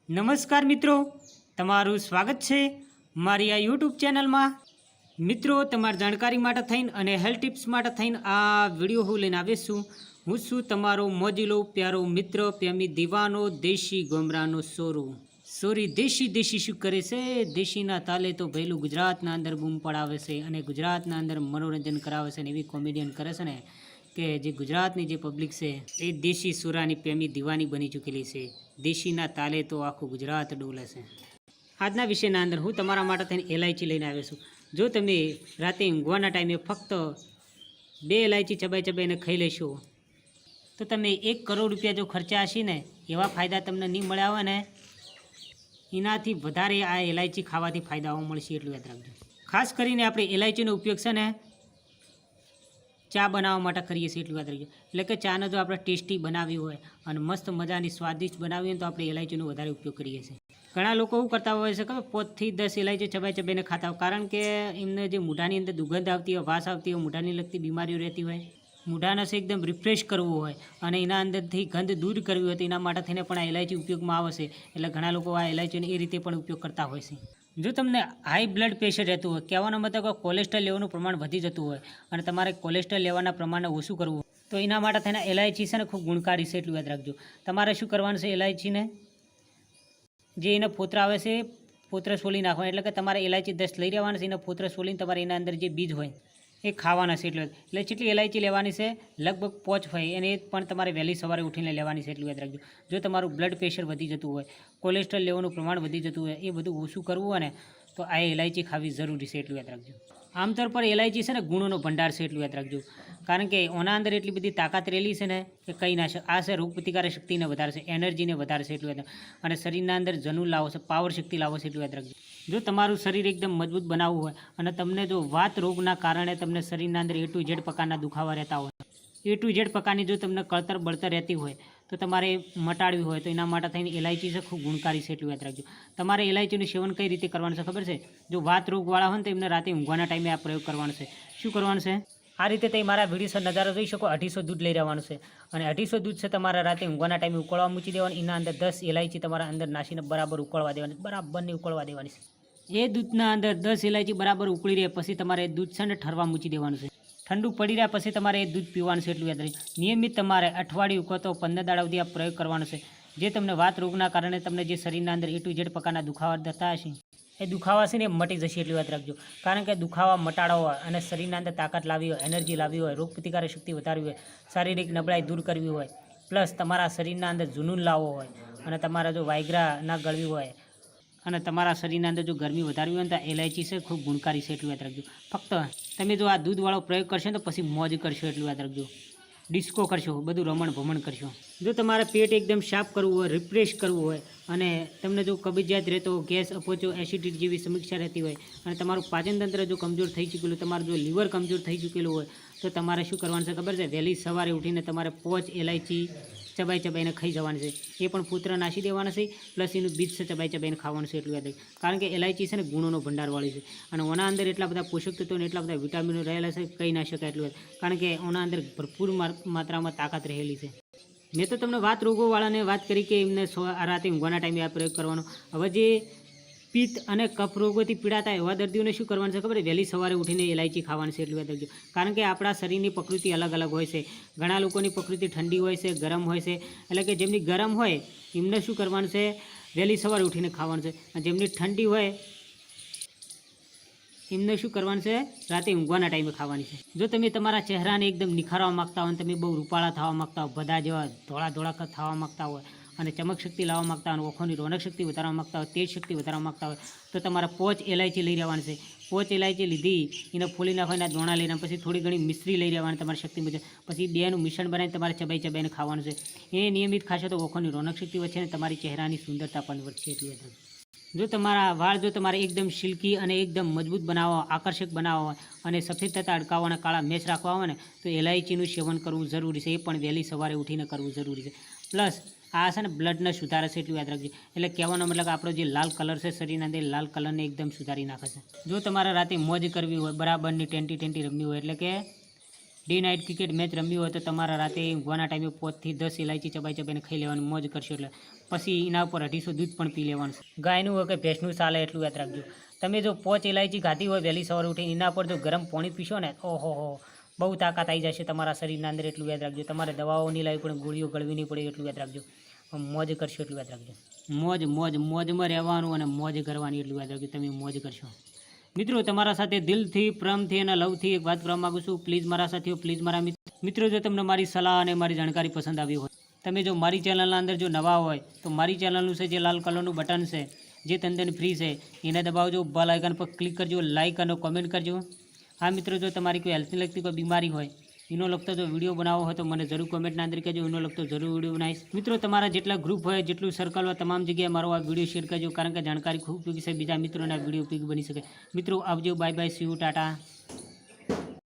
નમસ્કાર મિત્રો, તમારું સ્વાગત છે મારી આ યુટ્યુબ ચેનલમાં। મિત્રો, તમારી જાણકારી માટે થઈને અને હેલ્થ ટિપ્સ માટે થઈને આ વિડીયો હું લઈને આવ્યો છું। હું છું તમારો મોજીલો પ્યારો મિત્ર પ્રેમી દીવાનો દેશી ગોમરાનો સોરી દેશી શું કરે છે? દેશીના તાલે તો ભેલું ગુજરાતના અંદર બૂમ પડાવે છે અને ગુજરાતના અંદર મનોરંજન કરાવે છે અને એવી કોમેડિયન કરે છે ને કે જે ગુજરાતની જે પબ્લિક છે એ દેશી સુરાની પ્રેમી દીવાની બની ચૂકેલી છે। દેશીના તાલે તો આખું ગુજરાત ડોલે છે। આજના વિષયના અંદર હું તમારા માટે થઈને એલાયચી લઈને આવ્યો છું। જો તમે રાતે ઊંઘવાના ટાઈમે ફક્ત 2 એલાયચી ચબાઈને ખાઈ લેશો તો તમે 1 કરોડ રૂપિયા જો ખર્ચા હશે ને એવા ફાયદા તમને નહીં મળ્યા હોય ને એનાથી વધારે આ એલાયચી ખાવાથી ફાયદાઓ મળશે, એટલું યાદ રાખજો। ખાસ કરીને આપણે એલાયચીનો ઉપયોગ છે ને ચા બનાવવા માટે કરીએ છીએ, એટલું યાદ રાખજો। એટલે કે ચાને જો આપણે ટેસ્ટી બનાવી હોય અને મસ્ત મજાની સ્વાદિષ્ટ બનાવી હોય તો આપણે એલાયચીનો વધારે ઉપયોગ કરીએ છીએ। ઘણા લોકો શું કરતા હોય છે કે 5 થી 10 એલાયચી ચબાઈને ખાતા હોય, કારણ કે એમને જે મૂઢાની અંદર દુર્ગંધ આવતી હોય, વાસ આવતી હોય, મૂઢાની લગતી બીમારીઓ રહેતી હોય, મૂઢાને એકદમ રિફ્રેશ કરવું હોય અને એના અંદરથી ગંધ દૂર કરવી હોય તો એના માટે થઈને પણ આ એલાયચી ઉપયોગમાં આવે છે। એટલે ઘણા લોકો આ એલાયચીનો એ રીતે પણ ઉપયોગ કરતા હોય છે। જો તમને હાઈ બ્લડ પ્રેશર રહેતું હોય, કહેવાનો મતલબ કે કોલેસ્ટ્રોલ લેવાનું પ્રમાણ વધી જતું હોય અને તમારે કોલેસ્ટ્રોલ લેવાના પ્રમાણને ઓછું કરવું તો એના માટે થઈને એલાયચી છે ને ખૂબ ગુણકારી છે, એટલું યાદ રાખજો। તમારે શું કરવાનું છે? એલાયચીને જે એના ફોતરા આવે છે ફોતરા સોલી નાખવાના, એટલે કે તમારે એલાયચી 10 લઈ રહેવાના છે, એના ફોતરા સોલીને તમારે એના અંદર જે બીજ હોય એ ખાવાના છે। એટલે જેટલી એલાયચી લેવાની છે લગભગ 5 હોય અને એ પણ તમારે વહેલી સવારે ઉઠીને લેવાની છે, એટલું યાદ રાખજો। જો તમારું બ્લડ પ્રેશર વધી જતું હોય, કોલેસ્ટ્રોલ લેવાનું પ્રમાણ વધી જતું હોય, એ બધું ઓછું કરવું હોય ને તો આ એલાયચી ખાવી જરૂરી છે, એટલું યાદ રાખજો। આમતોર પર એલાયચી છે ને ગુણોનો ભંડાર છે, એટલું યાદ રાખજો। કારણ કે ઓના અંદર એટલી બધી તાકાત રહેલી છે ને કે કંઈ ના છે। આ છે રોગ પ્રતિકારક શક્તિને વધારે છે, એનર્જીને વધારે છે, એટલું યાદ અને શરીરના અંદર જનૂન લાવો છે, પાવર શક્તિ લાવો છે, એટલું યાદ રાખજો। જો તમારું શરીર એકદમ મજબૂત બનાવવું હોય અને તમને જો વાત રોગના કારણે તમને શરીરના અંદર A to Z પ્રકારના દુખાવા રહેતા હોય, A to Z પ્રકારની જો તમને કળતર બળતર રહેતી હોય તો તમારે મટાડવી હોય તો એના માટે થઈને એલાયચી છે ખૂબ ગુણકારી છે, એટલું યાદ રાખજો। તમારે એલાયચીનું સેવન કઈ રીતે કરવાનું છે ખબર છે? જો વાત રોગવાળા હોય ને તો એમને રાતે ઊંઘવાના ટાઈમે આ પ્રયોગ કરવાનો છે। શું કરવાનું છે? આ રીતે તમે મારા વિડીયો નજારો જોઈ શકો। 250 દૂધ લઈ રહેવાનું છે અને 250 દૂધ છે તમારા રાતે ઊંઘવાના ટાઈમે ઉકળવા મૂકી દેવાનું। એના અંદર 10 એલાયચી તમારા અંદર નાખીને બરાબર ઉકળવા દેવાની, બરાબરની ઉકળવા દેવાની છે। એ દૂધના અંદર 10 એલાયચી બરાબર ઉકળી રહે પછી તમારે એ દૂધ છે ને ઠરવા મૂકી દેવાનું છે। ઠંડુ પડી રહ્યા પછી તમારે એ દૂધ પીવાનું છે, એટલું યાદ રાખજો। નિયમિત તમારે અઠવાડિયું કહો તો 15 દાડા સુધી આ પ્રયોગ કરવાનો છે। જે તમને વાત રોગના કારણે તમને જે શરીરના અંદર A to Z પ્રકારના દુખાવા થતા હશે એ દુખાવા છે ને મટી જશે, એટલું યાદ રાખજો। કારણ કે દુખાવા મટાડવા હોય અને શરીરના અંદર તાકાત લાવી હોય, એનર્જી લાવી હોય, રોગ પ્રતિકારક શક્તિ વધારવી હોય, શારીરિક નબળાઈ દૂર કરવી હોય, પ્લસ તમારા શરીરના અંદર જુનૂન લાવવો હોય અને તમારા જો વાયગ્રા ના ગળવી હોય અને તમારા શરીરના અંદર જો ગરમી વધારવી હોય તો એલાયચી છે ખૂબ ગુણકારી છે, એટલું યાદ રાખજો। ફક્ત તમે જો આ દૂધવાળો પ્રયોગ કરશો તો પછી મોજ કરશો, એટલું યાદ રાખજો। ડિસ્કો કરશો, બધું રમણ ભમણ કરશો। જો તમારે પેટ એકદમ સાફ કરવું હોય, રિફ્રેશ કરવું હોય અને તમને જો કબજિયાત રહેતો, ગેસ અપચો, એસિડિટી જેવી સમસ્યા રહેતી હોય અને તમારું પાચનતંત્ર જો કમજોર થઈ ચૂકેલું, તમારું જો લીવર કમજોર થઈ ચૂકેલું હોય તો તમારે શું કરવાનું છે ખબર છે? વહેલી સવારે ઉઠીને તમારે 5 એલાયચી ચબાઈને ખાઈ જવાની છે। એ પણ ફૂત્ર નાસી દેવાના છે, પ્લસ એનું બીજ છે ચબાઈને ખાવાનું છે, એટલું યાદ રાખજો। કારણ કે એલાયચી છે ને ગુણોનો ભંડારવાળી છે અને ઓના અંદર એટલા બધા પોષક તત્વો અને એટલા બધા વિટામિનો રહેલા છે કહી ના શકાય, એટલું કારણ કે ઓના અંદર ભરપૂર માત્રામાં તાકાત રહેલી છે। મેં તો તમને વાત રોગોવાળાને વાત કરી કે એમને રાતે ઊંઘવાના ટાઈમે આ પ્રયોગ કરવાનો। હવે જે પિત્ત અને કફ રોગોથી પીડાતા એવા દર્દીઓને શું કરવાનું છે ખબર? વહેલી સવારે ઉઠીને એલાયચી ખાવાની છે, એટલું યાદ રાખજો। કારણ કે આપણા શરીરની પ્રકૃતિ અલગ અલગ હોય છે। ઘણા લોકોની પ્રકૃતિ ઠંડી હોય છે, ગરમ હોય છે। એટલે કે જેમની ગરમ હોય એમને શું કરવાનું છે? વહેલી સવારે ઉઠીને ખાવાનું છે અને જેમની ઠંડી હોય એમને શું કરવાનું છે? રાતે ઊંઘવાના ટાઈમે ખાવાની છે। જો તમે તમારા ચહેરાને એકદમ નિખારવા માગતા હોય, તમે બહુ રૂપાળા થવા માગતા હોય, બધા જેવા ધોળા થવા માગતા હોય અને ચમક શક્તિ લાવવા માગતા હોય, ઓખોની રોનક શક્તિ વધારવા માગતા હોય, તેજ શક્તિ વધારવા માગતા હોય તો તમારે 5 એલાયચી લઈ રહેવાની છે। 5 એલાયચી લીધી, એને ફોલી નાખવાના દોણા લઈને પછી થોડી ઘણી મિશ્રી લઈ રહેવાની તમારી શક્તિ મુજબ, પછી બેનું મિશ્રણ બનાવીને તમારે ચબાઈને ખાવાનું છે। એ નિયમિત ખાશો તો ઓખોની રોનક શક્તિ વધશે અને તમારી ચહેરાની સુંદરતા પણ વધશે, એટલું યાદ રાખજો। જો તમારા વાળ જો તમારે એકદમ સિલ્કી અને એકદમ મજબૂત બનાવવા, આકર્ષક બનાવવા હોય અને સફેદ થતા અડકાવા અને કાળા મેચ રાખવા હોય ને તો એલાયચીનું સેવન કરવું જરૂરી છે। એ પણ વહેલી સવારે ઉઠીને કરવું જરૂરી છે। પ્લસ આ છે ને બ્લડને સુધારે છે, એટલું યાદ રાખજો। એટલે કહેવાનો મતલબ આપણો જે લાલ કલર છે શરીરના અંદર લાલ કલરને એકદમ સુધારી નાખે છે। જો તમારે રાતે મોજ કરવી હોય, બરાબરની ટેન્ટી રમવી હોય, એટલે કે ડે નાઇટ ક્રિકેટ મેચ રમવી હોય તો તમારા રાતે ઊંઘવાના ટાઈમે 5 થી 10 એલાયચી ચબાઈને ખાઈ લેવાની, મોજ કરશો એટલે પછી એના ઉપર 250 દૂધ પણ પી લેવાનું છે. ગાયનું હોય કે ભેંસનું ચાલે એટલું યાદ રાખજો. તમે જો 5 ઇલાયચી ખાધી હોય વહેલી સવારે ઉઠીને એના પર જો ગરમ પાણી પીશો ને, ઓહો હો, બહુ તાકાત આવી જશે તમારા શરીરના અંદર, એટલું યાદ રાખજો. તમારે દવાઓ નહીં લાવવી પડે, ગોળીઓ ગળવી નહીં પડે, એટલું યાદ રાખજો. મોજ કરશો એટલું યાદ રાખજો. મોજમાં રહેવાનું અને મોજ કરવાની એટલું યાદ રાખજો. તમે મોજ કરશો. મિત્રો, તમારા સાથે દિલથી, પ્રેમથી અને લવથી એક વાત કરવા માગું છું. પ્લીઝ મારા સાથીઓ, પ્લીઝ મારા મિત્રો, જો તમને મારી સલાહ અને મારી જાણકારી પસંદ આવી હોય, તમે જો મારી ચેનલના અંદર જો નવા હોય તો મારી ચેનલનું છે જે લાલ કલરનું બટન છે, જે તંદન ફ્રી છે, એને દબાવજો. બેલ આઇકન પર ક્લિક કરજો, લાઇક અને કોમેન્ટ કરજો. હા મિત્રો, જો તમારી કોઈ હેલ્થને લગતી કોઈ બીમારી હોય, એનો લગતો જો વિડીયો બનાવવો હોય તો મને જરૂર કોમેન્ટના અંદર કહેજો. એનો લગતો જરૂર વિડીયો બનાવીશ. મિત્રો, તમારા જેટલા ગ્રુપ હોય, જેટલું સર્કલ હોય, તમામ જગ્યાએ મારો આ વિડીયો શેર કરજો, કારણ કે જાણકારી ખૂબ ઉપયોગી છે. બીજા મિત્રોને આ વિડીયો ઉપયોગી બની શકે. મિત્રો, આવજો. Bye bye. C you. Tata.